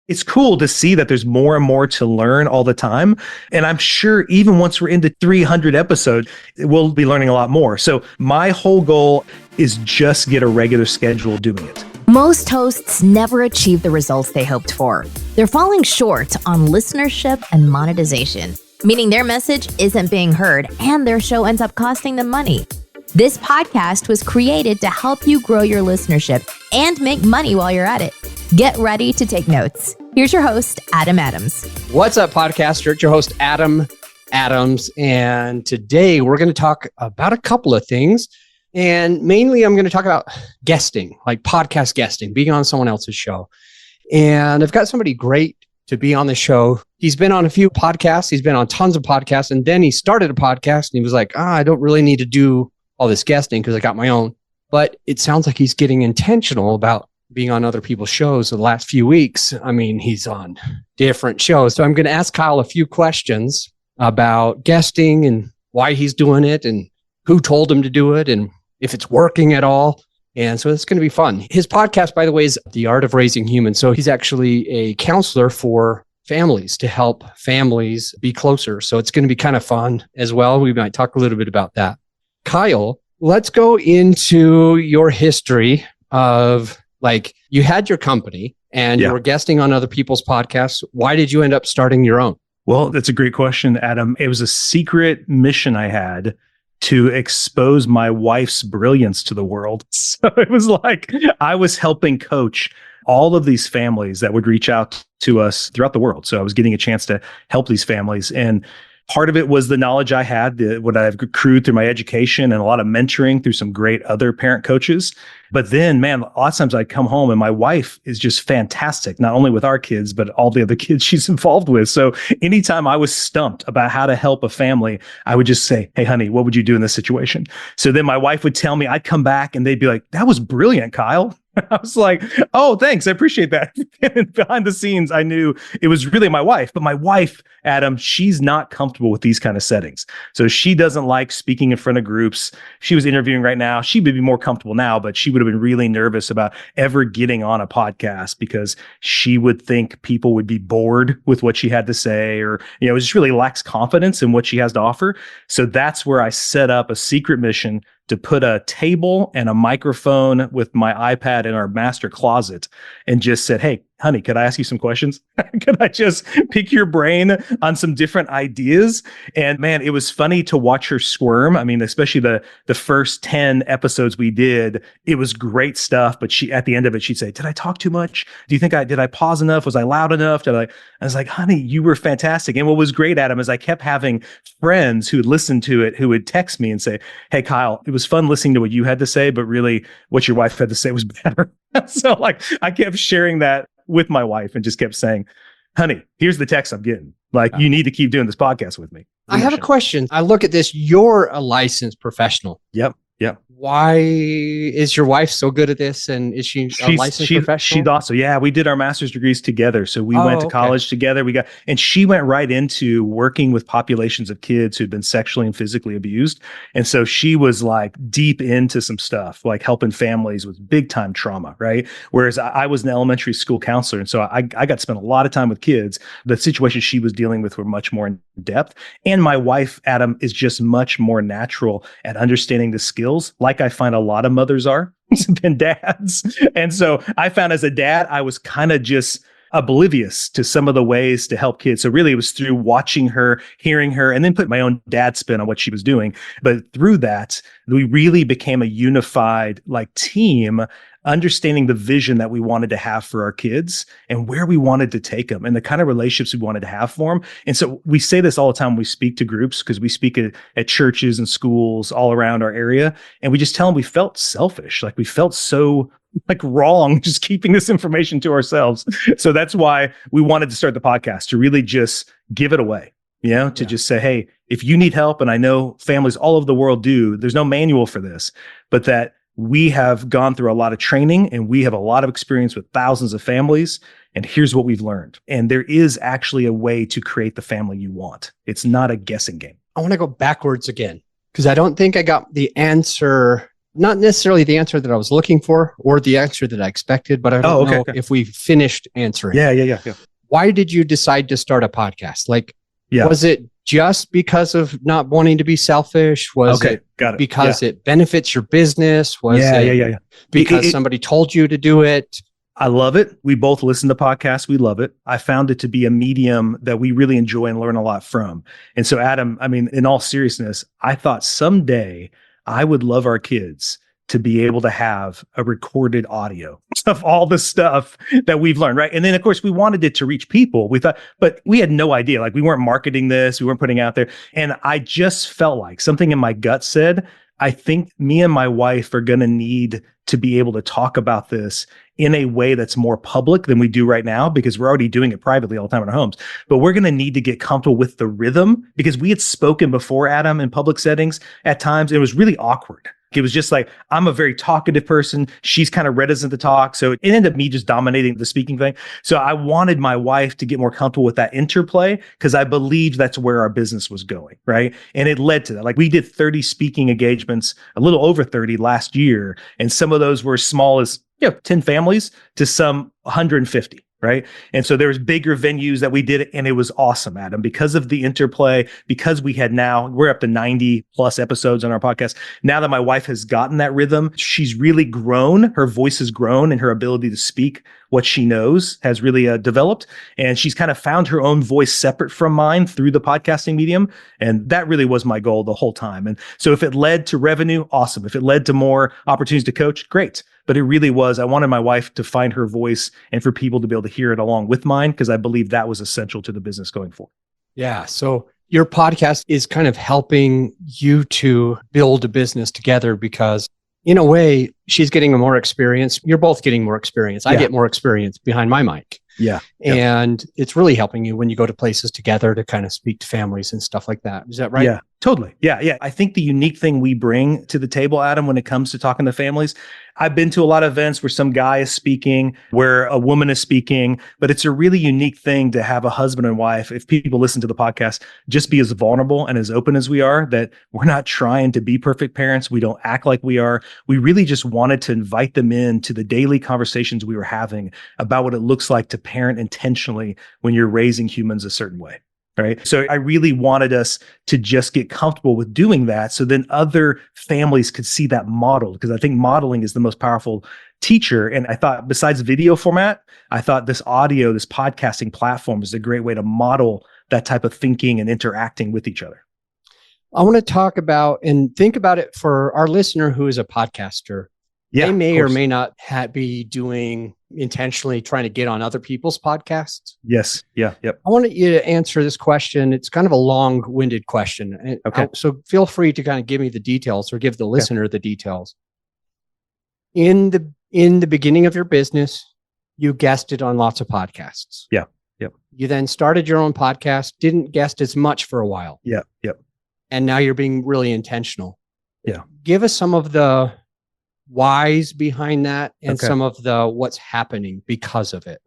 it's cool to see that there's more and more to learn all the time. And I'm sure even once we're into 300 episodes, we'll be learning a lot more. So my whole goal is just get a regular schedule doing it. Most hosts never achieve the results they hoped for. They're falling short on listenership and monetization, meaning their message isn't being heard and their show ends up costing them money. This podcast was created to help you grow your listenership and make money while you're at it. Get ready to take notes. Here's your host, Adam Adams. What's up, podcaster? It's your host, Adam Adams. And today we're going to talk about a couple of things. And mainly I'm going to talk about guesting, like podcast guesting, being on someone else's show. And I've got somebody great to be on the show. He's been on a few podcasts. He's been on tons of podcasts. And then he started a podcast and he was like, I don't really need to do all this guesting because I got my own. But it sounds like he's getting intentional about being on other people's shows the last few weeks. I mean, he's on different shows. So I'm going to ask Kyle a few questions about guesting and why he's doing it and who told him to do it and if it's working at all. And so it's going to be fun. His podcast, by the way, is The Art of Raising Humans. So he's actually a counselor for families to help families be closer. So it's going to be kind of fun as well. We might talk a little bit about that. Kyle, let's go into your history of, like, you had your company and you were guesting on other people's podcasts. Why did you end up starting your own? Well, that's a great question, Adam. It was a secret mission I had to expose my wife's brilliance to the world. So it was like I was helping coach all of these families that would reach out to us throughout the world. So I was getting a chance to help these families. And part of it was the knowledge I had, what I've accrued through my education and a lot of mentoring through some great other parent coaches. But then, man, a lot of times I'd come home and my wife is just fantastic, not only with our kids, but all the other kids she's involved with. So anytime I was stumped about how to help a family, I would just say, hey, honey, what would you do in this situation? So then my wife would tell me, I'd come back and they'd be like, that was brilliant, Kyle. I was like, oh, thanks. I appreciate that. And behind the scenes, I knew it was really my wife. But my wife, Adam, she's not comfortable with these kind of settings. So she doesn't like speaking in front of groups. She was interviewing right now. She would be more comfortable now, but she would have been really nervous about ever getting on a podcast because she would think people would be bored with what she had to say, or, it just really lacks confidence in what she has to offer. So that's where I set up a secret mission to put a table and a microphone with my iPad in our master closet and just said, hey, honey, could I ask you some questions? Could I just pick your brain on some different ideas? And man, it was funny to watch her squirm. I mean, especially the first 10 episodes we did, it was great stuff. But she, at the end of it, she'd say, did I talk too much? Do you think did I pause enough? Was I loud enough? I was like, honey, you were fantastic. And what was great, Adam, is I kept having friends who would listen to it, who would text me and say, hey, Kyle, it was fun listening to what you had to say, but really what your wife had to say was better. So like I kept sharing that with my wife and just kept saying, honey, here's the text I'm getting. Like, you need to keep doing this podcast with me. I have a question. I look at this. You're a licensed professional. Yep. Why is your wife so good at this? And is she a licensed professional? She's also, we did our master's degrees together. So we went to college together. And she went right into working with populations of kids who'd been sexually and physically abused. And so she was like deep into some stuff, like helping families with big time trauma, right? Whereas I was an elementary school counselor. And so I got to spend a lot of time with kids. The situations she was dealing with were much more in depth. And my wife, Adam, is just much more natural at understanding the skills, like I find a lot of mothers are than dads. And so I found as a dad, I was kind of just oblivious to some of the ways to help kids. So really it was through watching her, hearing her, and then put my own dad spin on what she was doing. But through that, we really became a unified team, understanding the vision that we wanted to have for our kids and where we wanted to take them and the kind of relationships we wanted to have for them. And so we say this all the time when we speak to groups, because we speak at churches and schools all around our area. And we just tell them we felt selfish. Like we felt so wrong just keeping this information to ourselves. So that's why we wanted to start the podcast, to really just give it away, just say, hey, if you need help, and I know families all over the world do, there's no manual for this, but that we have gone through a lot of training and we have a lot of experience with thousands of families. And here's what we've learned. And there is actually a way to create the family you want. It's not a guessing game. I want to go backwards again, because I don't think I got the answer not necessarily the answer that I was looking for or the answer that I expected, but I don't know if we finished answering. Yeah. Why did you decide to start a podcast? Like, Yeah. was it just because of not wanting to be selfish? Was it because it benefits your business? Was it because somebody told you to do it? I love it. We both listen to podcasts. We love it. I found it to be a medium that we really enjoy and learn a lot from. And so, Adam, I mean, in all seriousness, I thought someday I would love our kids to be able to have a recorded audio of all the stuff that we've learned, right? And then, of course, we wanted it to reach people. We thought, but we had no idea. Like, we weren't marketing this. We weren't putting it out there. And I just felt like something in my gut said, I think me and my wife are going to need to be able to talk about this in a way that's more public than we do right now, because we're already doing it privately all the time in our homes. But we're going to need to get comfortable with the rhythm, because we had spoken before, Adam, in public settings at times. It was really awkward. It was just like, I'm a very talkative person. She's kind of reticent to talk. So it ended up me just dominating the speaking thing. So I wanted my wife to get more comfortable with that interplay, because I believed that's where our business was going, right? And it led to that. Like, we did 30 speaking engagements, a little over 30 last year. And some of those were as small as 10 families to some 150. Right. And so there was bigger venues that we did, and it was awesome, Adam, because of the interplay, because we're up to 90 plus episodes on our podcast. Now that my wife has gotten that rhythm, she's really grown. Her voice has grown, and her ability to speak what she knows has really developed. And she's kind of found her own voice separate from mine through the podcasting medium. And that really was my goal the whole time. And so if it led to revenue, awesome. If it led to more opportunities to coach, great. But it really was, I wanted my wife to find her voice and for people to be able to hear it along with mine, because I believe that was essential to the business going forward. Yeah. So your podcast is kind of helping you to build a business together, because in a way, she's getting more experience. You're both getting more experience. I get more experience behind my mic. Yeah. And it's really helping you when you go to places together to kind of speak to families and stuff like that. Is that right? Yeah, totally. Yeah. I think the unique thing we bring to the table, Adam, when it comes to talking to families, I've been to a lot of events where some guy is speaking, where a woman is speaking, but it's a really unique thing to have a husband and wife, if people listen to the podcast, just be as vulnerable and as open as we are, that we're not trying to be perfect parents. We don't act like we are. We really just wanted to invite them in to the daily conversations we were having about what it looks like to parent intentionally when you're raising humans a certain way. Right. So I really wanted us to just get comfortable with doing that, so then other families could see that modeled, because I think modeling is the most powerful teacher. And I thought, besides video format, I thought this podcasting platform is a great way to model that type of thinking and interacting with each other. I want to talk about and think about it for our listener who is a podcaster. Yeah, they may or may not be doing intentionally trying to get on other people's podcasts. Yes. Yeah. Yep. I wanted you to answer this question. It's kind of a long-winded question. Okay. So feel free to kind of give me the details, or give the listener the details. In the beginning of your business, you guested on lots of podcasts. Yeah. Yep. You then started your own podcast, didn't guest as much for a while. Yeah. Yep. And now you're being really intentional. Yeah. Give us some of the whys behind that, and some of the what's happening because of it.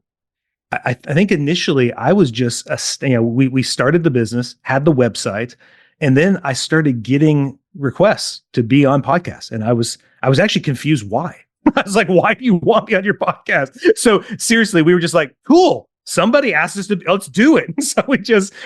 I think initially I was just we started the business, had the website, and then I started getting requests to be on podcasts, and I was actually confused why. I was like, why do you want me on your podcast? So seriously, we were just like, cool. Somebody asked us to, let's do it. So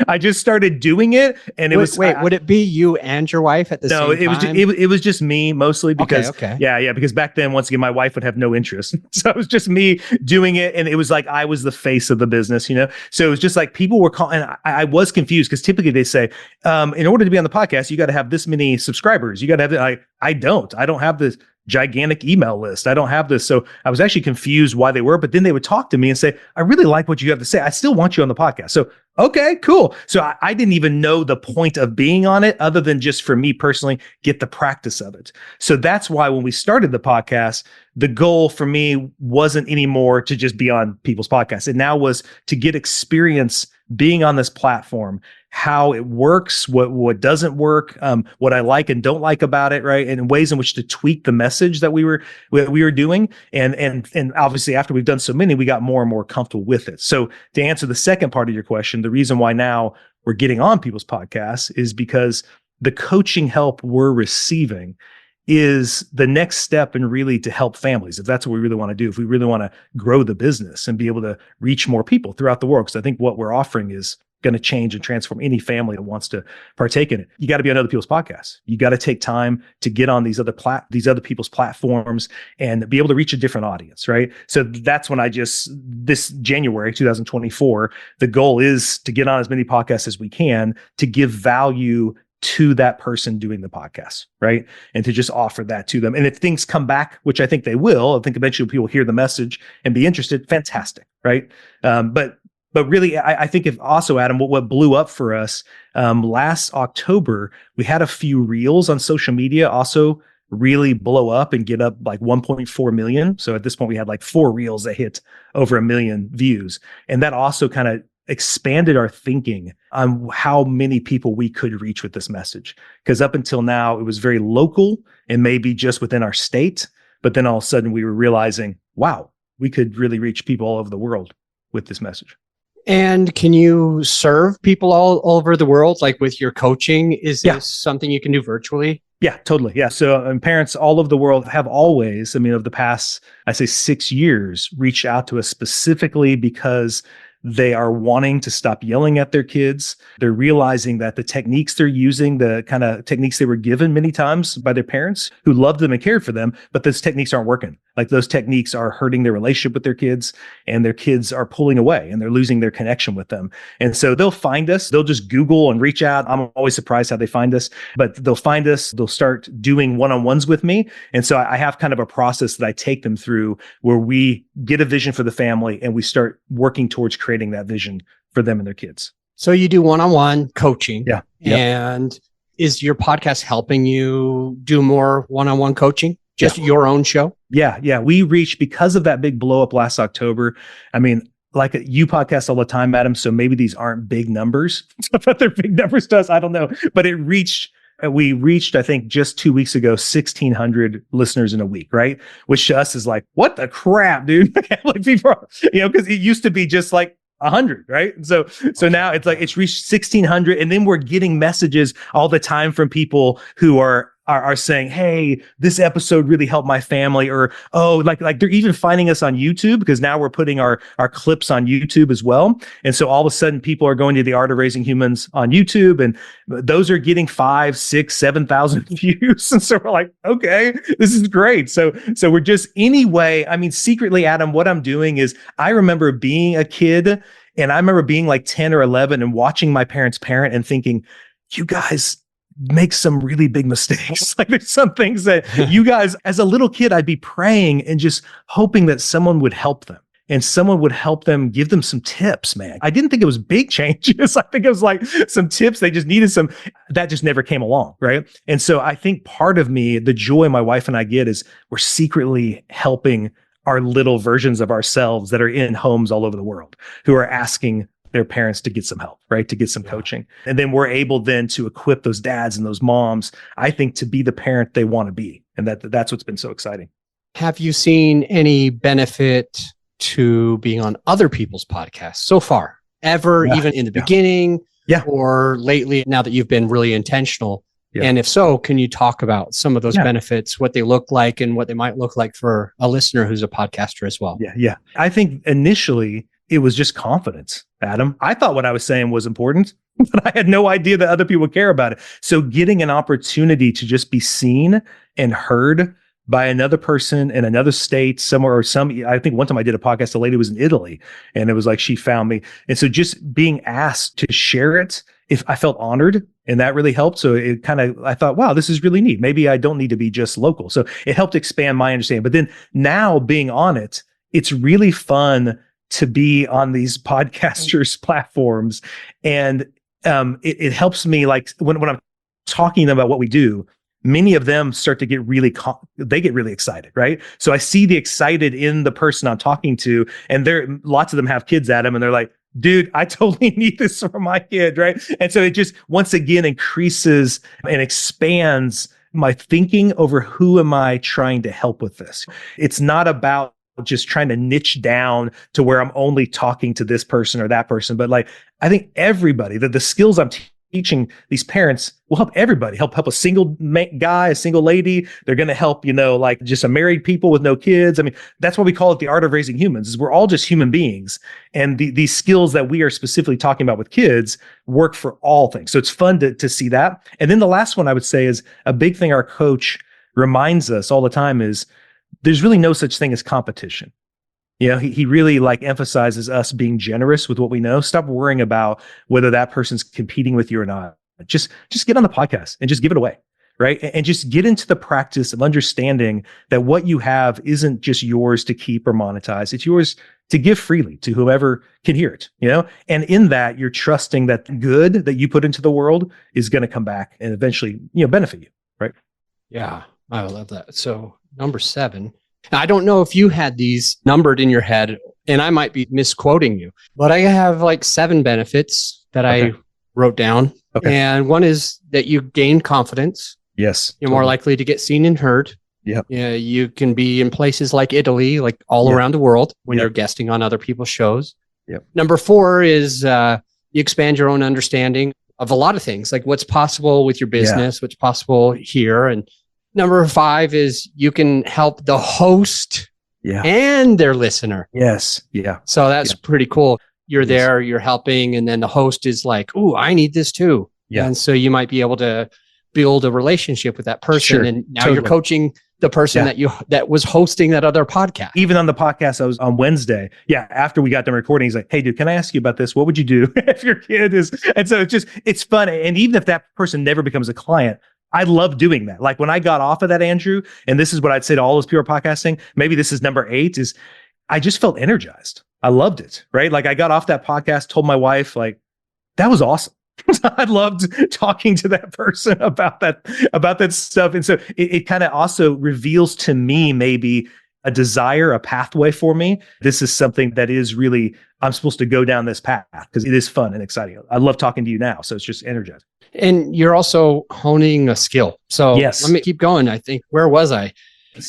I just started doing it, and it was. Wait, would it be you and your wife at the same time? No, it was just me mostly, because okay. Yeah, because back then, once again, my wife would have no interest, so it was just me doing it, and it was like I was the face of the business, So it was just like people were calling, and I was confused, because typically they say, in order to be on the podcast, you got to have this many subscribers. You got to have. I don't have this gigantic email list. I don't have this. So I was actually confused why they were, but then they would talk to me and say, I really like what you have to say. I still want you on the podcast. So, okay, cool. So I didn't even know the point of being on it, other than just for me personally, get the practice of it. So that's why when we started the podcast, the goal for me wasn't anymore to just be on people's podcasts. It now was to get experience being on this platform, how it works, what doesn't work, what I like and don't like about it, right? And ways in which to tweak the message that we were doing. And obviously, after we've done so many, we got more and more comfortable with it. So to answer the second part of your question, the reason why now we're getting on people's podcasts is because the coaching help we're receiving is the next step and really to help families. If that's what we really want to do, if we really want to grow the business and be able to reach more people throughout the world, because I think what we're offering is going to change and transform any family that wants to partake in it. You got to be on other people's podcasts. You got to take time to get on these other people's platforms and be able to reach a different audience, right? So that's when this January 2024, the goal is to get on as many podcasts as we can to give value to that person doing the podcast, right? And to just offer that to them. And if things come back, which I think they will, I think eventually people hear the message and be interested, fantastic, right? But really, I think if also, Adam, what blew up for us last October, we had a few reels on social media also really blow up and get up like 1.4 million. So at this point, we had like 4 reels that hit over 1 million views. And that also kind of expanded our thinking on how many people we could reach with this message. Because up until now, it was very local and maybe just within our state. But then all of a sudden, we were realizing, wow, we could really reach people all over the world with this message. And can you serve people all over the world, like with your coaching? Is this something you can do virtually? Yeah, totally. Yeah. So parents all over the world have always, of the past, I say 6 years, reached out to us specifically because they are wanting to stop yelling at their kids. They're realizing that the techniques they're using, the kind of techniques they were given many times by their parents who loved them and cared for them, but those techniques aren't working. Like those techniques are hurting their relationship with their kids, and their kids are pulling away and they're losing their connection with them. And so they'll find us, they'll just Google and reach out. I'm always surprised how they find us, but they'll find us, they'll start doing one-on-ones with me. And so I have kind of a process that I take them through where we get a vision for the family and we start working towards creating that vision for them and their kids. So you do one-on-one coaching. Yeah. And is your podcast helping you do more one-on-one coaching? Just your own show? Yeah. We reached, because of that big blow up last October. Like you podcast all the time, Adam. So maybe these aren't big numbers, but they're big numbers to us. I don't know. But we reached, I think just 2 weeks ago, 1,600 listeners in a week, right? Which to us is like, what the crap, dude? Like people, because it used to be just like 100, right? So now it's like it's reached 1,600, and then we're getting messages all the time from people who are saying, hey, this episode really helped my family, or like they're even finding us on YouTube, because now we're putting our clips on YouTube as well. And so all of a sudden people are going to the Art of Raising Humans on YouTube, and those are getting 5, 6, 7,000 views. And so we're like, okay, this is great. So we're just, anyway, secretly, Adam, what I'm doing is, I remember being a kid, and I remember being like 10 or 11 and watching my parents parent and thinking, you guys make some really big mistakes. Like there's some things that you guys, as a little kid, I'd be praying and just hoping that someone would help them, and someone would help them, give them some tips, man. I didn't think it was big changes. I think it was like some tips. They just needed some, that just never came along. Right. And so I think part of me, the joy my wife and I get, is we're secretly helping our little versions of ourselves that are in homes all over the world who are asking their parents to get some help, right? To get some coaching. And then we're able then to equip those dads and those moms, I think, to be the parent they want to be. And that's what's been so exciting. Have you seen any benefit to being on other people's podcasts so far? Even in the beginning or lately, now that you've been really intentional? Yeah. And if so, can you talk about some of those benefits, what they look like and what they might look like for a listener who's a podcaster as well? Yeah. I think initially it was just confidence, Adam. I thought what I was saying was important, but I had no idea that other people would care about it. So getting an opportunity to just be seen and heard by another person in another state somewhere, I think one time I did a podcast, a lady was in Italy, and it was like she found me. And so just being asked to share it, if I felt honored, and that really helped. So it kind of, I thought, wow, this is really neat. Maybe I don't need to be just local. So it helped expand my understanding. But then now being on it, it's really fun to be on these podcasters platforms. And it helps me, like when I'm talking about what we do, many of them start to get they get really excited, right? So I see the excited in the person I'm talking to, and lots of them have kids at them, and they're like, dude, I totally need this for my kid, right? And so it just, once again, increases and expands my thinking over who am I trying to help with this. It's not about just trying to niche down to where I'm only talking to this person or that person, but like, I think everybody, the skills I'm teaching these parents will help everybody, help a single guy, a single lady. They're going to help, like just a married people with no kids. I mean, that's what we call it, the art of raising humans, is we're all just human beings. And these skills that we are specifically talking about with kids work for all things. So it's fun to see that. And then the last one I would say is a big thing our coach reminds us all the time is there's really no such thing as competition. He really emphasizes us being generous with what we know. Stop worrying about whether that person's competing with you or not. Just get on the podcast and just give it away, right? And just get into the practice of understanding that what you have isn't just yours to keep or monetize. It's yours to give freely to whoever can hear it, And in that, you're trusting that good that you put into the world is going to come back and eventually, benefit you, right? Yeah, I love that. So number 7. Now, I don't know if you had these numbered in your head, and I might be misquoting you, but I have 7 benefits that I wrote down. Okay. And one is that you gain confidence. Yes. You're more likely to get seen and heard. Yep. You can be in places like Italy, all around the world when you're guesting on other people's shows. Yep. Number 4 is you expand your own understanding of a lot of things, like what's possible with your business, what's possible here. And number 5 is you can help the host and their listener. Yes. Yeah. So that's pretty cool. You're there, you're helping, and then the host is like, "Ooh, I need this too." Yeah. And so you might be able to build a relationship with that person. Sure. And now you're coaching the person that was hosting that other podcast. Even on the podcast I was on Wednesday, after we got done recording, he's like, "Hey, dude, can I ask you about this? What would you do if your kid is?" And so it's fun. And even if that person never becomes a client, I love doing that. Like when I got off of that, Andrew, and this is what I'd say to all those people podcasting, maybe this is number 8, is I just felt energized. I loved it, right? Like I got off that podcast, told my wife, that was awesome. I loved talking to that person about that stuff. And so it kind of also reveals to me maybe a desire, a pathway for me. This is something that is really, I'm supposed to go down this path because it is fun and exciting. I love talking to you now. So it's just energizing. And you're also honing a skill. So let me keep going. I think, where was I?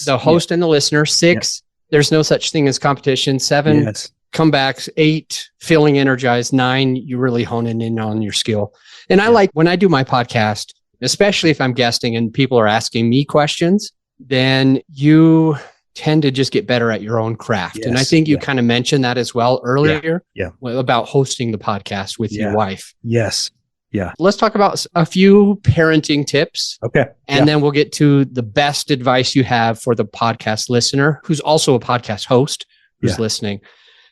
The host and the listener. 6, there's no such thing as competition. 7, comebacks. 8, feeling energized. 9, you really honing in on your skill. And I like when I do my podcast, especially if I'm guesting and people are asking me questions, then you tend to just get better at your own craft. And I think you kind of mentioned that as well earlier about hosting the podcast with your wife. Yes. Yeah. Let's talk about a few parenting tips. Okay. And then we'll get to the best advice you have for the podcast listener, who's also a podcast host who's listening.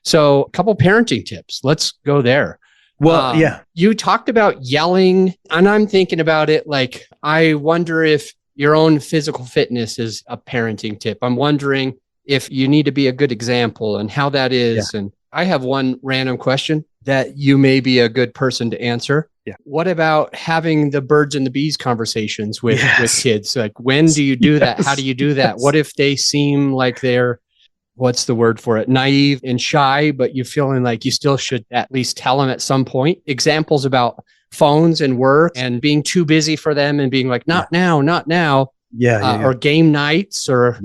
So a couple parenting tips. Let's go there. Well, you talked about yelling, and I'm thinking about it like, I wonder if your own physical fitness is a parenting tip. I'm wondering if you need to be a good example and how that is. And I have one random question that you may be a good person to answer. Yeah. What about having the birds and the bees conversations with kids? Like, when do you do that? How do you do that? What if they seem like they're, what's the word for it? Naive and shy, but you're feeling like you still should at least tell them at some point. Examples about phones and work and being too busy for them and being like, not now. Or game nights, or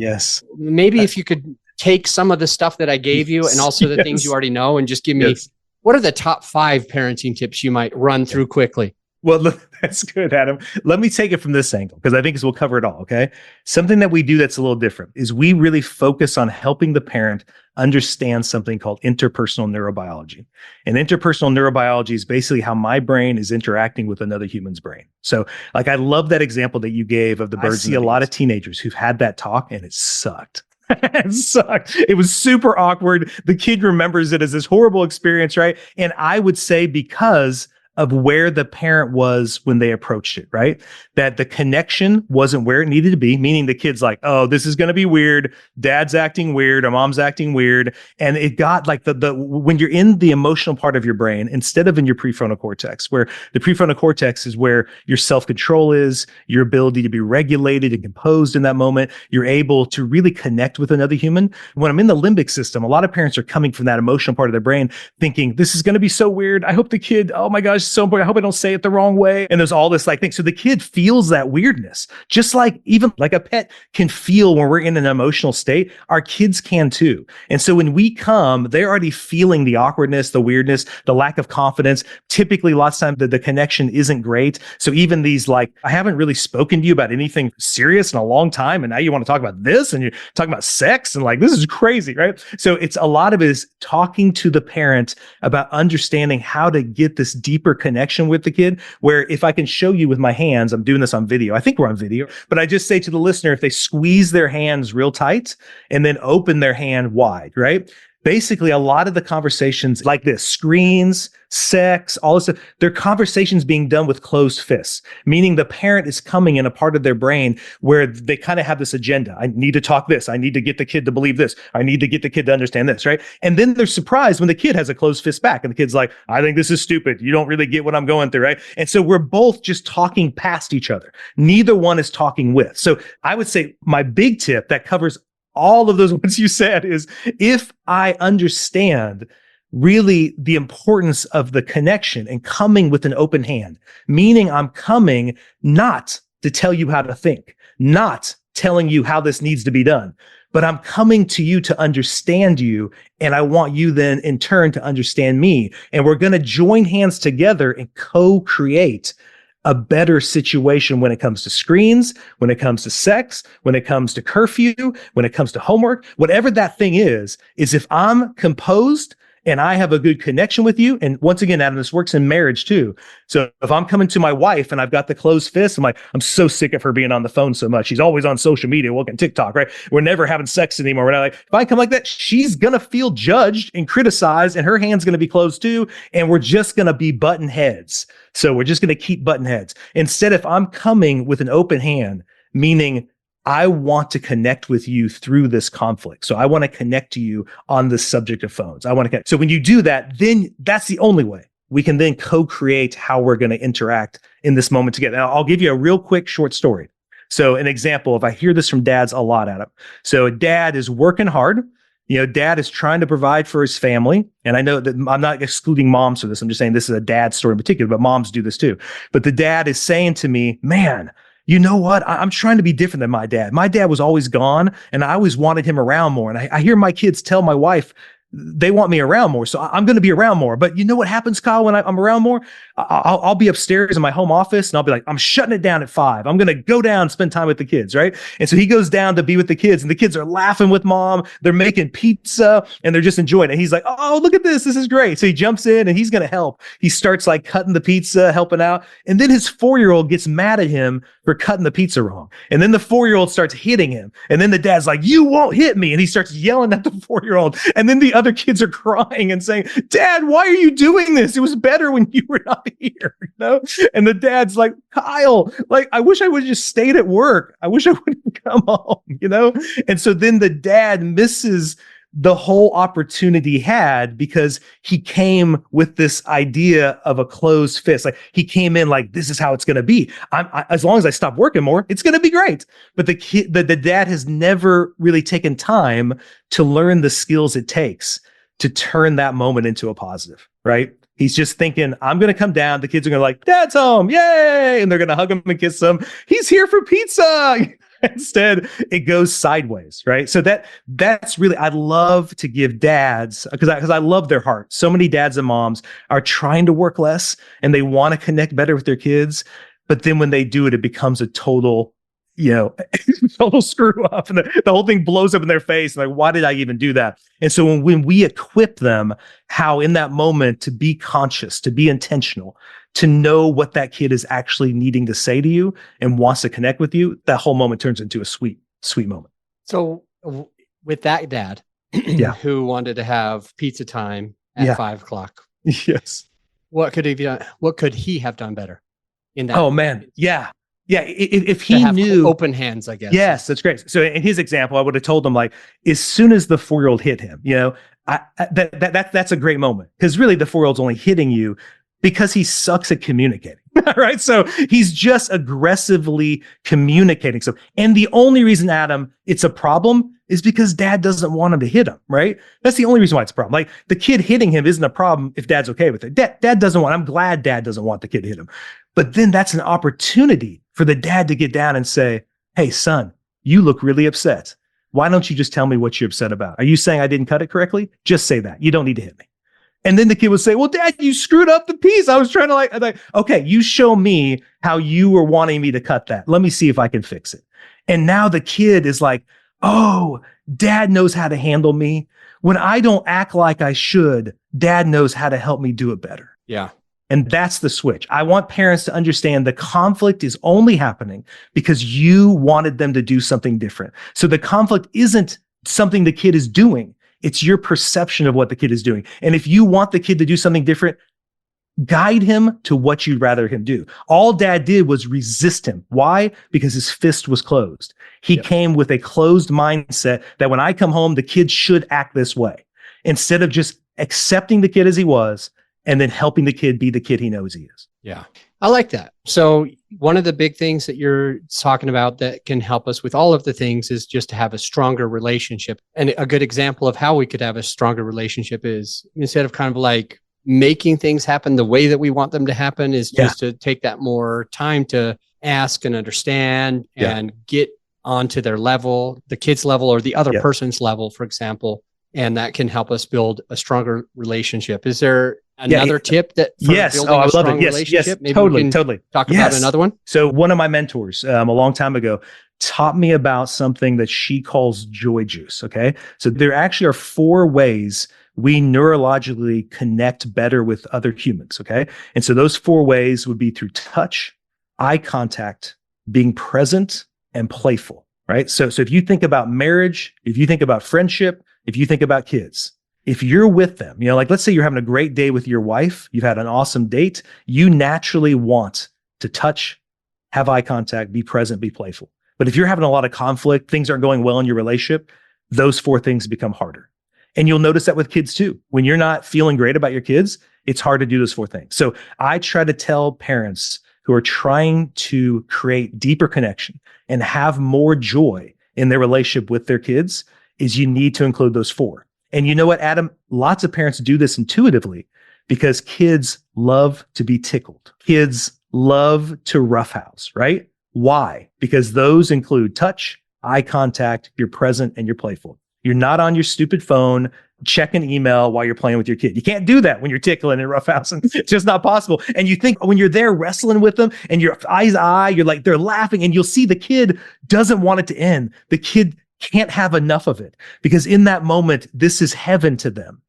maybe if you could take some of the stuff that I gave you and also the things you already know and just give me, what are the top 5 parenting tips you might run through quickly? Well, look, that's good, Adam. Let me take it from this angle because I think we'll cover it all, okay? Something that we do that's a little different is we really focus on helping the parent understand something called interpersonal neurobiology. And interpersonal neurobiology is basically how my brain is interacting with another human's brain. So I love that example that you gave of the birds. I see a lot of teenagers who've had that talk and it sucked. It sucked. It was super awkward. The kid remembers it as this horrible experience, right? And I would say because of where the parent was when they approached it, right? That the connection wasn't where it needed to be, meaning the kid's like, oh, this is going to be weird. Dad's acting weird or mom's acting weird. And it got like when you're in the emotional part of your brain, instead of in your prefrontal cortex, where the prefrontal cortex is where your self-control is, your ability to be regulated and composed in that moment, you're able to really connect with another human. When I'm in the limbic system, a lot of parents are coming from that emotional part of their brain thinking, this is going to be so weird. I hope the kid, oh my gosh, so important. I hope I don't say it the wrong way. And there's all this like thing. So the kid feels that weirdness, just like even like a pet can feel when we're in an emotional state, our kids can too. And so when we come, they're already feeling the awkwardness, the weirdness, the lack of confidence. Typically, lots of times the connection isn't great. So even these like, I haven't really spoken to you about anything serious in a long time. And now you want to talk about this and you're talking about sex and like, this is crazy, right? So it's a lot of it is talking to the parent about understanding how to get this deeper connection with the kid, where if I can show you with my hands, I'm doing this on video. I think we're on video, but I just say to the listener, if they squeeze their hands real tight and then open their hand wide, right? Basically, a lot of the conversations like this, screens, sex, all this stuff, they're conversations being done with closed fists, meaning the parent is coming in a part of their brain where they kind of have this agenda. I need to talk this. I need to get the kid to believe this. I need to get the kid to understand this, right? And then they're surprised when the kid has a closed fist back and the kid's like, I think this is stupid. You don't really get what I'm going through, right? And so we're both just talking past each other. Neither one is talking with. So I would say my big tip that covers all of those ones you said is if I understand really the importance of the connection and coming with an open hand, meaning I'm coming not to tell you how to think, not telling you how this needs to be done, but I'm coming to you to understand you. And I want you then in turn to understand me. And we're going to join hands together and co-create a better situation when it comes to screens, when it comes to sex, when it comes to curfew, when it comes to homework, whatever that thing is if I'm composed and I have a good connection with you. And once again, Adam, this works in marriage too. So if I'm coming to my wife and I've got the closed fist, I'm like, I'm so sick of her being on the phone so much. She's always on social media, looking TikTok, right? We're never having sex anymore. We're not like, if I come like that, she's going to feel judged and criticized and her hand's going to be closed too. And we're just going to be button heads. So we're just going to keep button heads. Instead, if I'm coming with an open hand, meaning I want to connect with you through this conflict. So I want to connect to you on the subject of phones. I want to connect. So when you do that, then that's the only way we can then co-create how we're going to interact in this moment together. Now, I'll give you a real quick short story. So an example, if I hear this from dads a lot, Adam. So a dad is working hard. You know, dad is trying to provide for his family. And I know that I'm not excluding moms for this. I'm just saying this is a dad story in particular, but moms do this too. But the dad is saying to me, man, you know what? I'm trying to be different than my dad. My dad was always gone and I always wanted him around more. And I hear my kids tell my wife, they want me around more. So I'm going to be around more. But you know what happens, Kyle, when I'm around more? I'll be upstairs in my home office and I'll be like, I'm shutting it down at 5. I'm going to go down and spend time with the kids, right? And so he goes down to be with the kids and the kids are laughing with mom. They're making pizza and they're just enjoying it. He's like, oh, look at this. This is great. So he jumps in and he's going to help. He starts like cutting the pizza, helping out. And then his 4-year-old gets mad at him for cutting the pizza wrong. And then the 4-year-old starts hitting him. And then the dad's like, you won't hit me. And he starts yelling at the 4-year-old. And then the other kids are crying and saying, Dad, why are you doing this? It was better when you were not here, you know? And the dad's like, Kyle, like, I wish I would have just stayed at work. I wish I wouldn't come home, you know? And so then the dad misses the whole opportunity he had because he came with this idea of a closed fist. Like he came in like, this is how it's going to be. As long as I stop working more, it's going to be great. But the dad has never really taken time to learn the skills it takes to turn that moment into a positive, right? He's just thinking, I'm going to come down. The kids are going to like, Dad's home. Yay. And they're going to hug him and kiss him. He's here for pizza. Instead, it goes sideways, right? So that's really, I love to give dads, because I love their heart. So many dads and moms are trying to work less and they want to connect better with their kids. But then when they do it, it becomes a total, you know, total screw up and the whole thing blows up in their face. Like, why did I even do that? And so when we equip them how in that moment to be conscious, to be intentional, to know what that kid is actually needing to say to you and wants to connect with you, that whole moment turns into a sweet, sweet moment. So with that dad Yeah. who wanted to have pizza time at 5 o'clock, Yes. what could he have done better in that? Oh man. Yeah. Yeah. If he have knew open hands, I guess. Yes, that's great. So in his example, I would have told him like, as soon as the 4-year-old hit him, you know, that's a great moment because really the 4-year-old's only hitting you because he sucks at communicating, right? So he's just aggressively communicating. So, and the only reason, Adam, it's a problem is because dad doesn't want him to hit him, right? That's the only reason why it's a problem. Like the kid hitting him isn't a problem if dad's okay with it. Dad doesn't want, I'm glad dad doesn't want the kid to hit him. But then that's an opportunity for the dad to get down and say, hey, son, you look really upset. Why don't you just tell me what you're upset about? Are you saying I didn't cut it correctly? Just say that. You don't need to hit me. And then the kid would say, well, dad, you screwed up the piece. I was trying to like, okay, you show me how you were wanting me to cut that. Let me see if I can fix it. And now the kid is like, oh, dad knows how to handle me. When I don't act like I should, dad knows how to help me do it better. Yeah. And that's the switch. I want parents to understand the conflict is only happening because you wanted them to do something different. So the conflict isn't something the kid is doing. It's your perception of what the kid is doing. And if you want the kid to do something different, guide him to what you'd rather him do. All dad did was resist him. Why? Because his fist was closed. He came with a closed mindset that when I come home, the kid should act this way. Instead of just accepting the kid as he was and then helping the kid be the kid he knows he is. Yeah. I like that. So one of the big things that you're talking about that can help us with all of the things is just to have a stronger relationship. And a good example of how we could have a stronger relationship is instead of kind of like making things happen the way that we want them to happen is just to take that more time to ask and understand and get onto their level, the kid's level or the other person's level, for example. And that can help us build a stronger relationship. Is there another tip that for building a strong relationship? Maybe totally. Talk about another one. So one of my mentors a long time ago taught me about something that she calls joy juice. Okay. So there actually are 4 ways we neurologically connect better with other humans. Okay. And so those 4 ways would be through touch, eye contact, being present, and playful. Right. So if you think about marriage, if you think about friendship, if you think about kids, if you're with them, like let's say you're having a great day with your wife, you've had an awesome date, you naturally want to touch, have eye contact, be present, be playful. But if you're having a lot of conflict, things aren't going well in your relationship, those 4 things become harder. And you'll notice that with kids too. When you're not feeling great about your kids, it's hard to do those 4 things. So I try to tell parents who are trying to create deeper connection and have more joy in their relationship with their kids is you need to include those 4. And you know what, Adam? Lots of parents do this intuitively because kids love to be tickled. Kids love to roughhouse, right? Why? Because those include touch, eye contact, you're present, and you're playful. You're not on your stupid phone checking email while you're playing with your kid. You can't do that when you're tickling and roughhousing. It's just not possible. And you think when you're there wrestling with them and your eyes eye, you're like, they're laughing and you'll see the kid doesn't want it to end. The kid can't have enough of it because in that moment, this is heaven to them.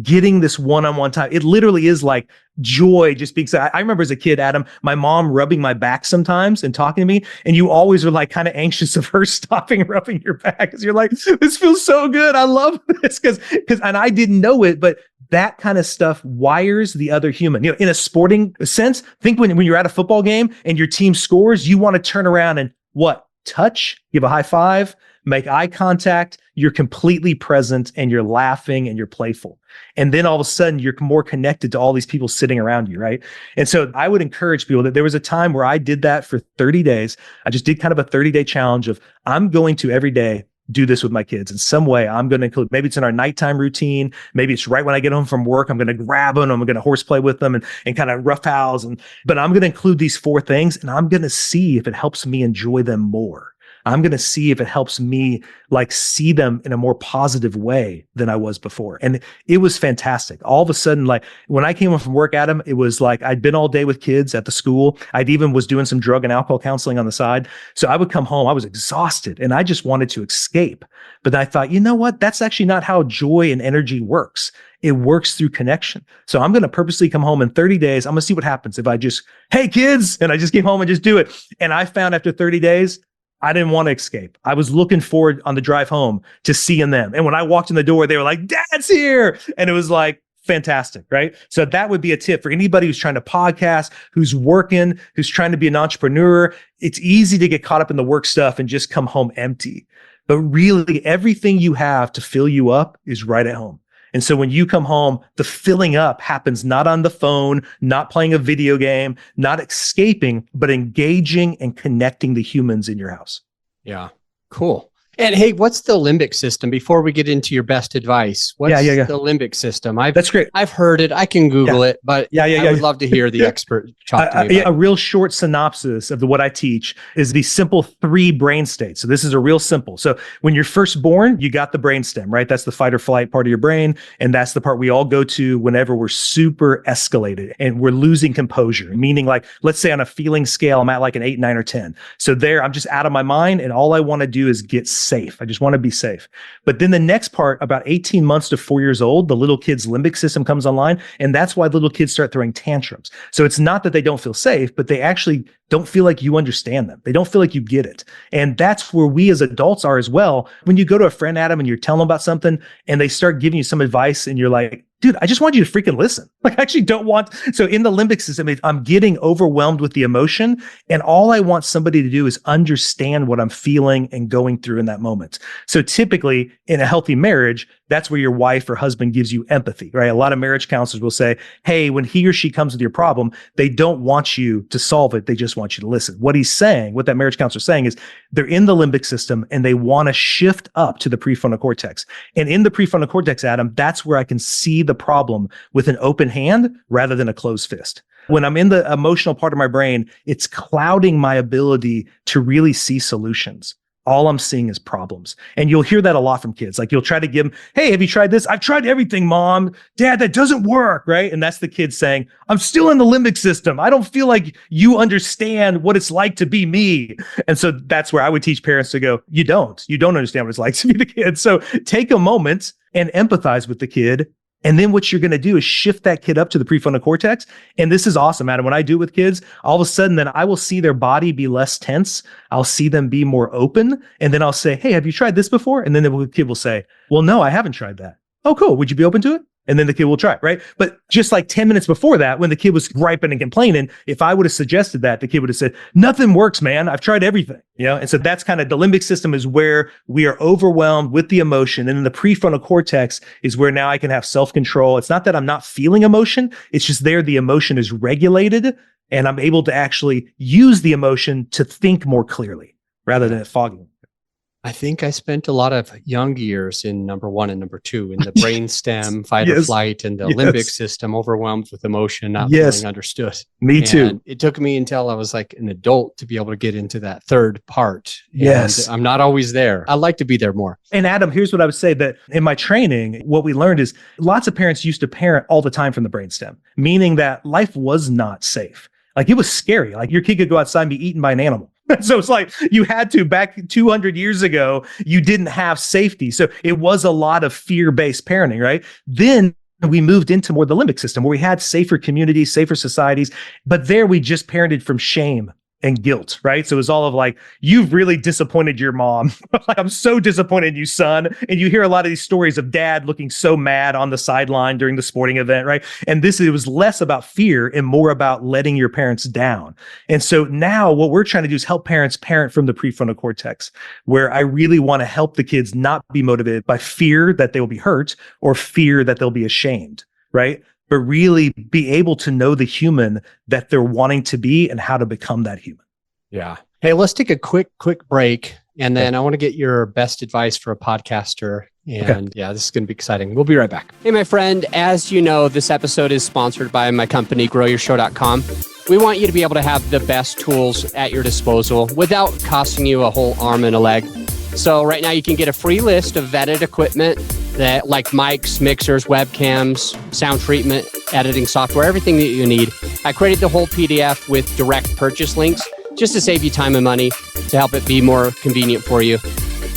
Getting this one-on-one time, it literally is like joy just being. I remember as a kid, Adam, my mom rubbing my back sometimes and talking to me, and you always are like kind of anxious of her stopping rubbing your back because you're like, this feels so good. I love this because and I didn't know it, but that kind of stuff wires the other human. In a sporting sense, think when you're at a football game and your team scores, you want to turn around and touch, give a high five, make eye contact, you're completely present and you're laughing and you're playful. And then all of a sudden you're more connected to all these people sitting around you, right? And so I would encourage people that there was a time where I did that for 30 days. I just did kind of a 30-day challenge of I'm going to every day do this with my kids in some way. I'm going to include, maybe it's in our nighttime routine. Maybe it's right when I get home from work, I'm going to grab them. I'm going to horseplay with them and kind of roughhouse. But I'm going to include these 4 things and I'm going to see if it helps me enjoy them more. I'm going to see if it helps me like see them in a more positive way than I was before. And it was fantastic. All of a sudden, like when I came home from work, Adam, it was like I'd been all day with kids at the school. I'd even was doing some drug and alcohol counseling on the side. So I would come home, I was exhausted and I just wanted to escape. But I thought, you know what? That's actually not how joy and energy works. It works through connection. So I'm going to purposely come home in 30 days. I'm going to see what happens if I just, hey kids, and I just came home and just do it. And I found after 30 days, I didn't want to escape. I was looking forward on the drive home to seeing them. And when I walked in the door, they were like, Dad's here. And it was like, fantastic, right? So that would be a tip for anybody who's trying to podcast, who's working, who's trying to be an entrepreneur. It's easy to get caught up in the work stuff and just come home empty. But really, everything you have to fill you up is right at home. And so when you come home, the filling up happens not on the phone, not playing a video game, not escaping, but engaging and connecting the humans in your house. Yeah, cool. And hey, what's the limbic system before we get into your best advice? What's the limbic system? That's great. I've heard it. I can Google it, but I would love to hear the expert talk to me about a real short synopsis of what I teach is the simple 3 brain states. So this is a real simple. So when you're first born, you got the brainstem, right? That's the fight or flight part of your brain. And that's the part we all go to whenever we're super escalated and we're losing composure. Meaning like, let's say on a feeling scale, I'm at like an 8, 9, or 10. So there, I'm just out of my mind. And all I want to do is get safe. I just want to be safe. But then the next part, about 18 months to 4 years old, the little kid's limbic system comes online. And that's why little kids start throwing tantrums. So it's not that they don't feel safe, but they actually don't feel like you understand them. They don't feel like you get it. And that's where we as adults are as well. When you go to a friend, Adam, and you're telling them about something and they start giving you some advice and you're like, dude, I just want you to freaking listen. Like I actually don't want. So in the limbic system, I'm getting overwhelmed with the emotion. And all I want somebody to do is understand what I'm feeling and going through in that moment. So typically in a healthy marriage, that's where your wife or husband gives you empathy, right? A lot of marriage counselors will say, hey, when he or she comes with your problem, they don't want you to solve it. They just want you to listen. What he's saying, what that marriage counselor is saying is they're in the limbic system and they want to shift up to the prefrontal cortex. And in the prefrontal cortex, Adam, that's where I can see the problem with an open hand rather than a closed fist. When I'm in the emotional part of my brain, it's clouding my ability to really see solutions. All I'm seeing is problems. And you'll hear that a lot from kids. Like you'll try to give them, hey, have you tried this? I've tried everything, mom, dad, that doesn't work, right? And that's the kid saying, I'm still in the limbic system. I don't feel like you understand what it's like to be me. And so that's where I would teach parents to go, you don't understand what it's like to be the kid. So take a moment and empathize with the kid. And then what you're going to do is shift that kid up to the prefrontal cortex. And this is awesome, Adam. When I do it with kids, all of a sudden, then I will see their body be less tense. I'll see them be more open. And then I'll say, hey, have you tried this before? And then the kid will say, well, no, I haven't tried that. Oh, cool. Would you be open to it? And then the kid will try it, right? But just like 10 minutes before that, when the kid was griping and complaining, if I would have suggested that, the kid would have said, nothing works, man. I've tried everything, And so that's kind of the limbic system is where we are overwhelmed with the emotion. And then the prefrontal cortex is where now I can have self-control. It's not that I'm not feeling emotion. It's just there the emotion is regulated and I'm able to actually use the emotion to think more clearly rather than it fogging. I think I spent a lot of young years in number 1 and number 2 in the brainstem, fight or flight, and the limbic system, overwhelmed with emotion, not feeling understood. Me too. And it took me until I was like an adult to be able to get into that third part. Yes. And I'm not always there. I'd like to be there more. And Adam, here's what I would say that in my training, what we learned is lots of parents used to parent all the time from the brainstem, meaning that life was not safe. Like it was scary. Like your kid could go outside and be eaten by an animal. So it's like you had to, back 200 years ago, you didn't have safety. So it was a lot of fear-based parenting, right? Then we moved into more the limbic system where we had safer communities, safer societies, but there we just parented from shame and guilt, right? So it was all of like, you've really disappointed your mom. Like, I'm so disappointed in you, son. And you hear a lot of these stories of dad looking so mad on the sideline during the sporting event, right? And it was less about fear and more about letting your parents down. And so now what we're trying to do is help parents parent from the prefrontal cortex, where I really want to help the kids not be motivated by fear that they will be hurt or fear that they'll be ashamed, right? But really be able to know the human that they're wanting to be and how to become that human. Yeah. Hey, let's take a quick break. And then I want to get your best advice for a podcaster. And yeah, this is going to be exciting. We'll be right back. Hey, my friend, as you know, this episode is sponsored by my company, growyourshow.com. We want you to be able to have the best tools at your disposal without costing you a whole arm and a leg. So right now you can get a free list of vetted equipment that like mics, mixers, webcams, sound treatment, editing software, everything that you need. I created the whole PDF with direct purchase links just to save you time and money, to help it be more convenient for you.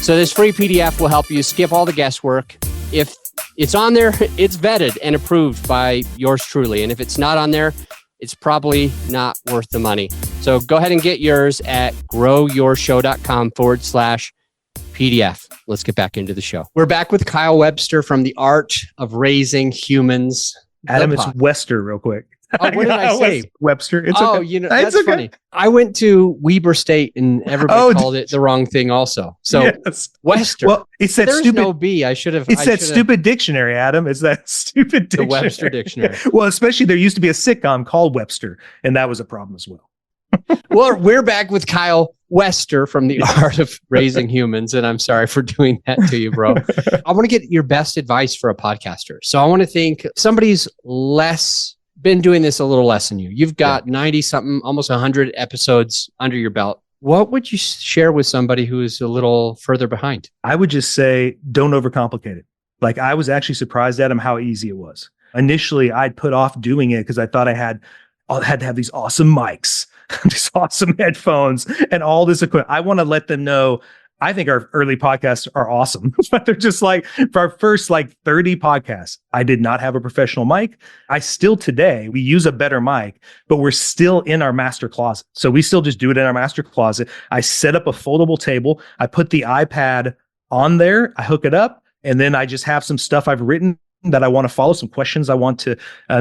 So this free PDF will help you skip all the guesswork. If it's on there, it's vetted and approved by yours truly. And if it's not on there, it's probably not worth the money. So go ahead and get yours at growyourshow.com/PDF. Let's get back into the show. We're back with Kyle Webster from The Art of Raising Humans. Adam, it's Wester real quick. Oh, what did I say? Webster. It's okay. That's okay. Funny. I went to Weber State and everybody called it the wrong thing also. So Wester. Well, it's that There's stupid. no B. I should have. It's that stupid dictionary, Adam. It's that stupid dictionary. The Webster dictionary. Well, especially there used to be a sitcom called Webster, and that was a problem as well. Well, we're back with Kyle Wester from the Art of Raising Humans. And I'm sorry for doing that to you, bro. I want to get your best advice for a podcaster. So I want to think somebody's been doing this a little less than you. You've got 90 something, almost 100 episodes under your belt. What would you share with somebody who is a little further behind? I would just say, don't overcomplicate it. Like, I was actually surprised at him how easy it was. Initially, I'd put off doing it because I thought I had to have these awesome mics, these awesome headphones, and all this equipment. I want to let them know, I think our early podcasts are awesome, but they're just like, for our first 30 podcasts, I did not have a professional mic. We use a better mic, but we're still in our master closet. So we still just do it in our master closet. I set up a foldable table. I put the iPad on there. I hook it up, and then I just have some stuff I've written that I want to follow, some questions I want to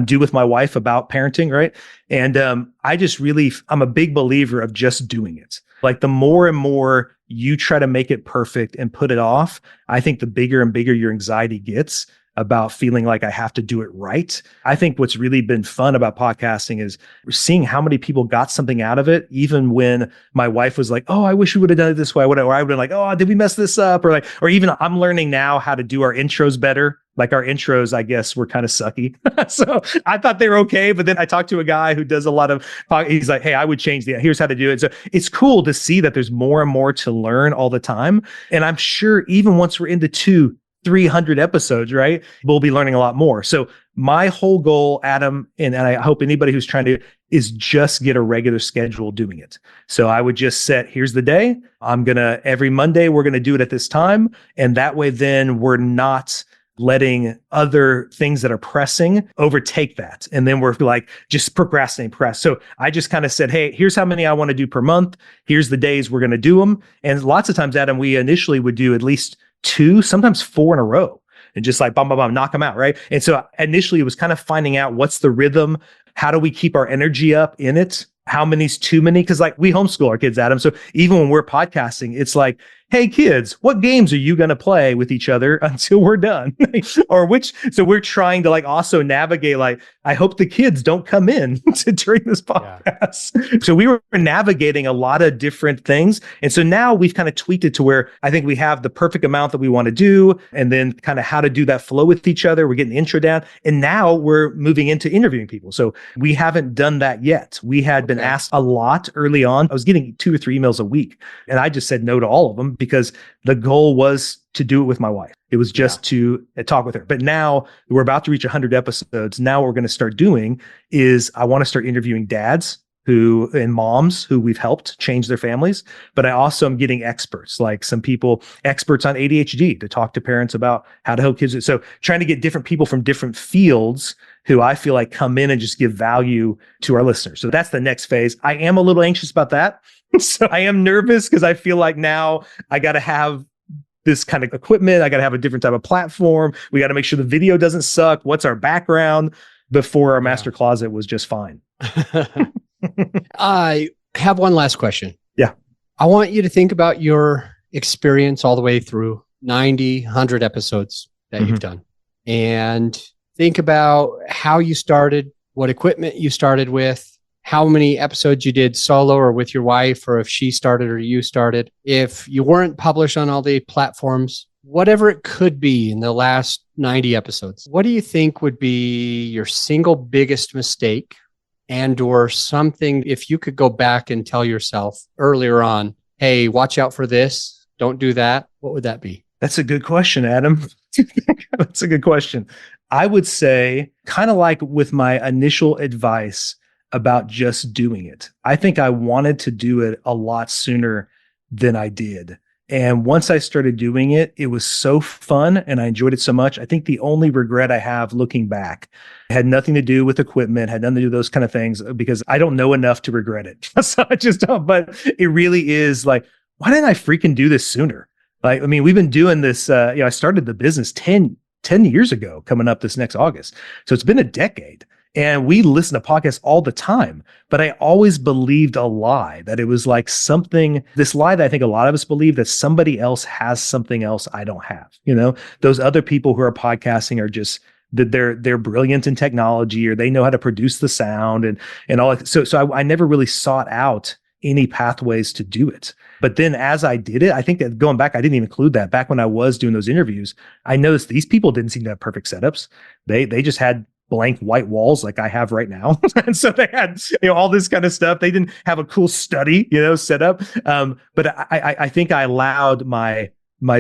do with my wife about parenting, right? And I'm a big believer of just doing it. Like, the more and more you try to make it perfect and put it off, I think the bigger and bigger your anxiety gets about feeling like I have to do it right. I think what's really been fun about podcasting is we're seeing how many people got something out of it, even when my wife was like, oh, I wish we would have done it this way. Or I would have been like, oh, did we mess this up? Or even I'm learning now how to do our intros better. Like, our intros, I guess, were kind of sucky. So I thought they were okay. But then I talked to a guy who does a lot of, he's like, hey, I would change here's how to do it. So it's cool to see that there's more and more to learn all the time. And I'm sure even once we're into 300 episodes, right, we'll be learning a lot more. So my whole goal, Adam, and I hope anybody who's trying to, is just get a regular schedule doing it. So I would just set, here's the day. Every Monday, we're going to do it at this time. And that way, then we're not letting other things that are pressing overtake that. And then we're just procrastinate. So I just kind of said, hey, here's how many I want to do per month. Here's the days we're going to do them. And lots of times, Adam, we initially would do at least 2, sometimes 4 in a row, and just bam, bam, bam, knock them out, right? And so initially it was kind of finding out what's the rhythm, how do we keep our energy up in it, how many's too many? Because we homeschool our kids, Adam. So even when we're podcasting, it's like, hey kids, what games are you going to play with each other until we're done? So we're trying to also navigate, I hope the kids don't come in during this podcast. Yeah. So we were navigating a lot of different things. And so now we've kind of tweaked it to where I think we have the perfect amount that we want to do, and then kind of how to do that flow with each other. We're getting the intro down, and now we're moving into interviewing people. So we haven't done that yet. We had been asked a lot early on. I was getting 2 or 3 emails a week, and I just said no to all of them, because the goal was to do it with my wife. It was just to talk with her. But now we're about to reach 100 episodes. Now what we're going to start doing is I want to start interviewing dads and moms who we've helped change their families. But I also am getting experts, like some people, experts on ADHD, to talk to parents about how to help kids. So trying to get different people from different fields who I feel like come in and just give value to our listeners. So that's the next phase. I am a little anxious about that. So I am nervous because I feel like now I got to have this kind of equipment. I got to have a different type of platform. We got to make sure the video doesn't suck. What's our background? Before our master closet was just fine. I have one last question. Yeah. I want you to think about your experience all the way through 90, 100 episodes that you've done, and think about how you started, what equipment you started with, how many episodes you did solo or with your wife, or if she started or you started. If you weren't published on all the platforms, whatever it could be in the last 90 episodes, what do you think would be your single biggest mistake, and or something, if you could go back and tell yourself earlier on, hey, watch out for this, don't do that, what would that be? That's a good question, Adam. That's a good question. I would say, kind of like with my initial advice about just doing it, I think I wanted to do it a lot sooner than I did. And once I started doing it, it was so fun and I enjoyed it so much. I think the only regret I have looking back had nothing to do with equipment, had nothing to do with those kind of things, because I don't know enough to regret it. So I just don't. But it really is like, why didn't I freaking do this sooner? We've been doing this, I started the business 10 years ago, coming up this next August. So it's been a decade. And we listen to podcasts all the time, but I always believed a lie, that it was like this lie that I think a lot of us believe, that somebody else has something else I don't have. Those other people who are podcasting are just, that they're brilliant in technology, or they know how to produce the sound and all that. So I never really sought out any pathways to do it. But then as I did it, I think that going back, I didn't even include that. Back when I was doing those interviews, I noticed these people didn't seem to have perfect setups. They just had blank white walls like I have right now. And so they had, all this kind of stuff. They didn't have a cool study, set up. But I think I allowed my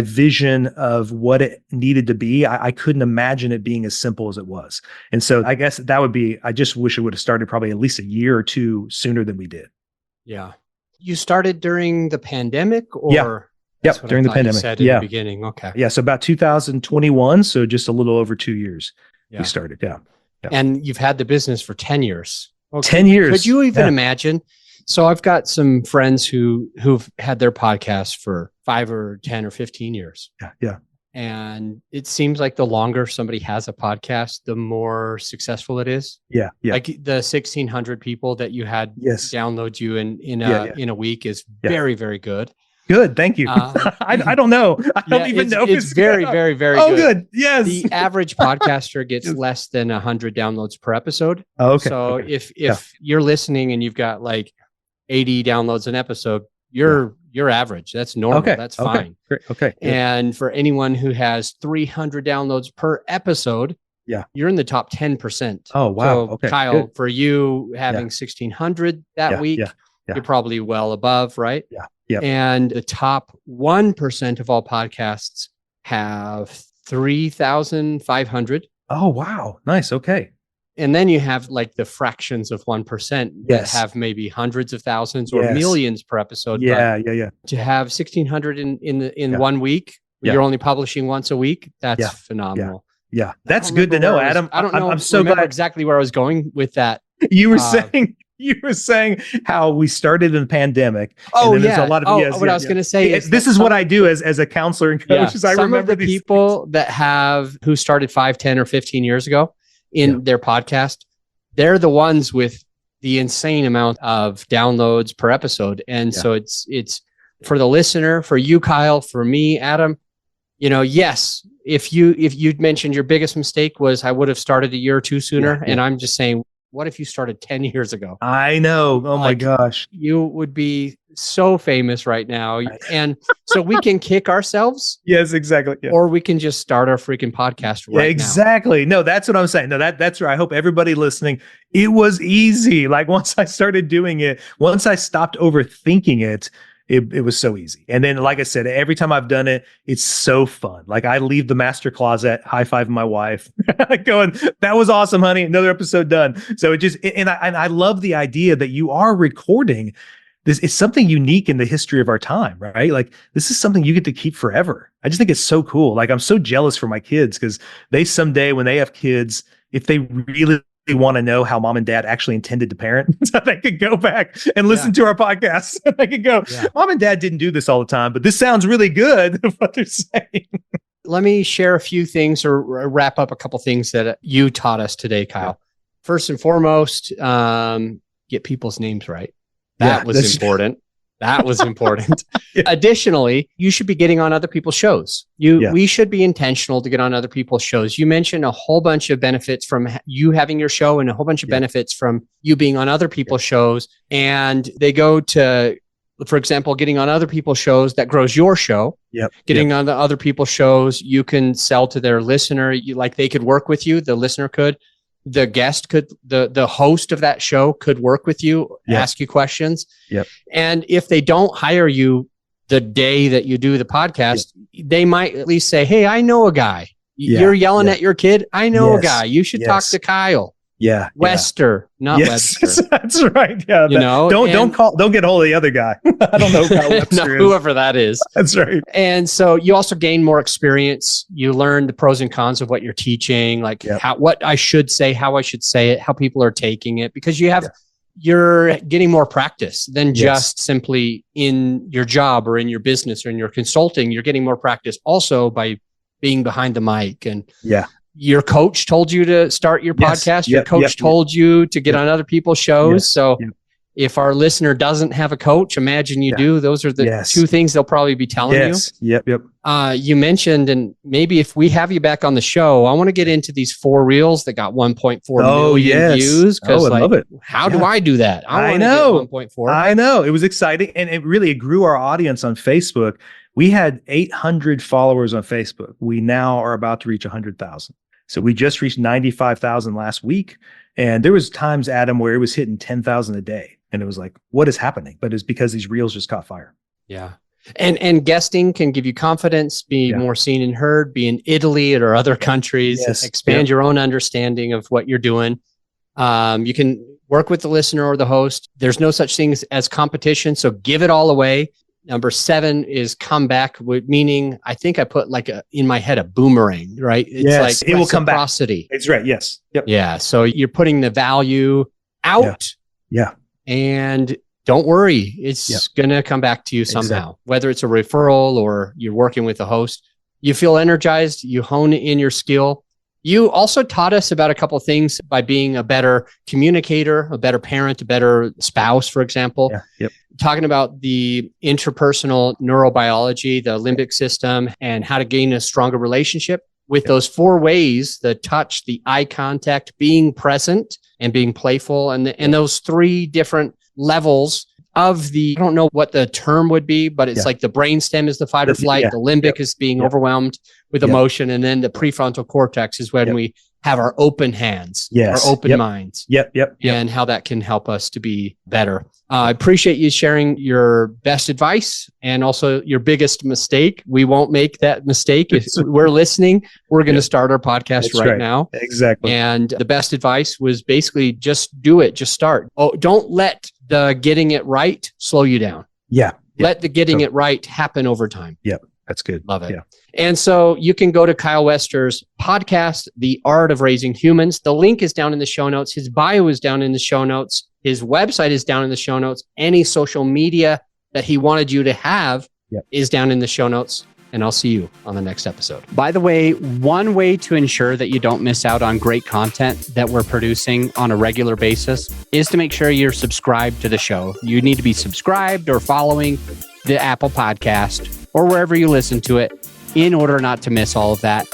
vision of what it needed to be. I couldn't imagine it being as simple as it was. And so I guess that would be, I just wish it would have started probably at least a year or two sooner than we did. Yeah. You started during the pandemic or? Yeah. Yep, during the pandemic. You said in the beginning. Okay. Yeah. So about 2021. So just a little over 2 years we started. Yeah. And you've had the business for 10 years. Okay. 10 years. Could you even imagine? So I've got some friends who've had their podcasts for 5 or 10 or 15 years. Yeah. And it seems like the longer somebody has a podcast, the more successful it is. Yeah. Like the 1,600 people that you had download you in a week is very, very good. Good. Thank you. I don't know. I don't even know. It's very, very, very good. Oh, good. Yes. The average podcaster gets less than 100 downloads per episode. Oh, okay. So if you're listening and you've got like 80 downloads an episode, you're average. That's normal. Okay. That's fine. Great. Okay. And for anyone who has 300 downloads per episode, you're in the top 10%. Oh, wow. So okay. Kyle, Good. for you having 1,600 that week, you're probably well above, right? Yeah. Yep. And the top 1% of all podcasts have 3,500. Oh, wow. Nice. Okay. And then you have like the fractions of 1% that have maybe hundreds of thousands or millions per episode. Yeah. To have 1,600 in 1 week, you're only publishing once a week. That's phenomenal. Yeah. That's good to know, Adam. I don't know. I'm so glad exactly where I was going with that. You were saying how we started in the pandemic. Oh, and there's a lot of what I was going to say is this is what I do as a counselor and coach. I some remember of the people who started 5, 10, or 15 years ago in their podcast, they're the ones with the insane amount of downloads per episode. And so it's for the listener, for you, Kyle, for me, Adam, yes, if you'd mentioned your biggest mistake was I would have started a year or two sooner. And I'm just saying, what if you started 10 years ago? I know. Oh my gosh. You would be so famous right now. And so we can kick ourselves. Yes, exactly. Yeah. Or we can just start our freaking podcast right now. Exactly. No, that's what I'm saying. No, that's where I hope everybody listening, it was easy. Like once I started doing it, once I stopped overthinking it, it was so easy. And then, like I said, every time I've done it, it's so fun. Like I leave the master closet, high-fiving my wife, going, "That was awesome, honey. Another episode done." So it just, and I love the idea that you are recording this. It's something unique in the history of our time, right? Like this is something you get to keep forever. I just think it's so cool. Like I'm so jealous for my kids because they someday when they have kids, if they really want to know how mom and dad actually intended to parent, they could go back and listen to our podcast. They could go, Mom and dad didn't do this all the time, but this sounds really good what they're saying. Let me share a few things or wrap up a couple things that you taught us today, Kyle. First and foremost, get people's names right. That was important. That was important. Additionally, you should be getting on other people's shows. We should be intentional to get on other people's shows. You mentioned a whole bunch of benefits from you having your show and a whole bunch of benefits from you being on other people's shows. And they go to, for example, getting on other people's shows that grows your show. Getting on the other people's shows, you can sell to their listener. Like they could work with you. The listener could. The guest could, the host of that show could work with you, ask you questions. And if they don't hire you the day that you do the podcast, they might at least say, "Hey, I know a guy. You're yelling at your kid. I know a guy. You should talk to Kyle." Wester, not Webster. That's right. Yeah. Don't get hold of the other guy. I don't know Kyle Webster is. Whoever that is. That's right. And so you also gain more experience. You learn the pros and cons of what you're teaching, like what I should say, how I should say it, how people are taking it, because you're getting more practice than just simply in your job or in your business or in your consulting. You're getting more practice also by being behind the mic. And your coach told you to start your podcast. Your coach told you to get on other people's shows. So If our listener doesn't have a coach, imagine you do. Those are the two things they'll probably be telling you. Yep. You mentioned, and maybe if we have you back on the show, I want to get into these 4 reels that got 1.4 million views. I love it. How do I do that? I know. 1.4. I know. It was exciting. And it really grew our audience on Facebook. We had 800 followers on Facebook. We now are about to reach 100,000. So we just reached 95,000 last week. And there was times, Adam, where it was hitting 10,000 a day. And it was like, what is happening? But it's because these reels just caught fire. Yeah. And guesting can give you confidence, be more seen and heard, be in Italy or other countries, expand your own understanding of what you're doing. You can work with the listener or the host. There's no such thing as competition. So give it all away. Number 7 is come back, meaning I think I put in my head a boomerang, right? It's like it will come back. Reciprocity. It's right. Yes. Yep. Yeah. So you're putting the value out. Yeah. And don't worry, it's going to come back to you somehow, whether it's a referral or you're working with a host. You feel energized, you hone in your skill. You also taught us about a couple of things by being a better communicator, a better parent, a better spouse, for example. Talking about the interpersonal neurobiology, the limbic system, and how to gain a stronger relationship with those 4 ways: the touch, the eye contact, being present, and being playful, and those 3 different levels of the, I don't know what the term would be, but it's like the brainstem is the fight or flight, the limbic is being overwhelmed with emotion, and then the prefrontal cortex is when we have our open hands, our open minds, and how that can help us to be better. I appreciate you sharing your best advice and also your biggest mistake. We won't make that mistake. If we're listening, we're going to start our podcast right now. Exactly. And the best advice was basically just do it. Just start. Oh, don't let the getting it right slow you down. Let the getting it right happen over time. That's good. Love it. And so you can go to Kyle Wester's podcast, The Art of Raising Humans. The link is down in the show notes. His bio is down in the show notes. His website is down in the show notes. Any social media that he wanted you to have is down in the show notes. And I'll see you on the next episode. By the way, one way to ensure that you don't miss out on great content that we're producing on a regular basis is to make sure you're subscribed to the show. You need to be subscribed or following the Apple Podcast or wherever you listen to it in order not to miss all of that.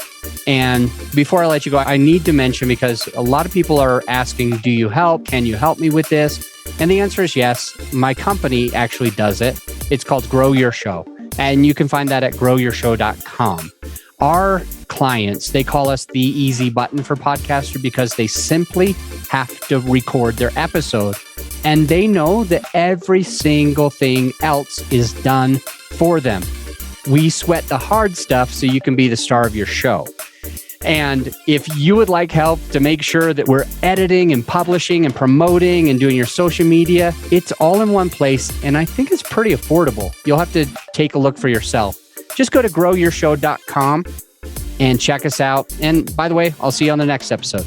And before I let you go, I need to mention, because a lot of people are asking, do you help? Can you help me with this? And the answer is yes. My company actually does it. It's called Grow Your Show. And you can find that at growyourshow.com. Our clients, they call us the easy button for podcaster because they simply have to record their episode. And they know that every single thing else is done for them. We sweat the hard stuff so you can be the star of your show. And if you would like help to make sure that we're editing and publishing and promoting and doing your social media, it's all in one place. And I think it's pretty affordable. You'll have to take a look for yourself. Just go to growyourshow.com and check us out. And by the way, I'll see you on the next episode.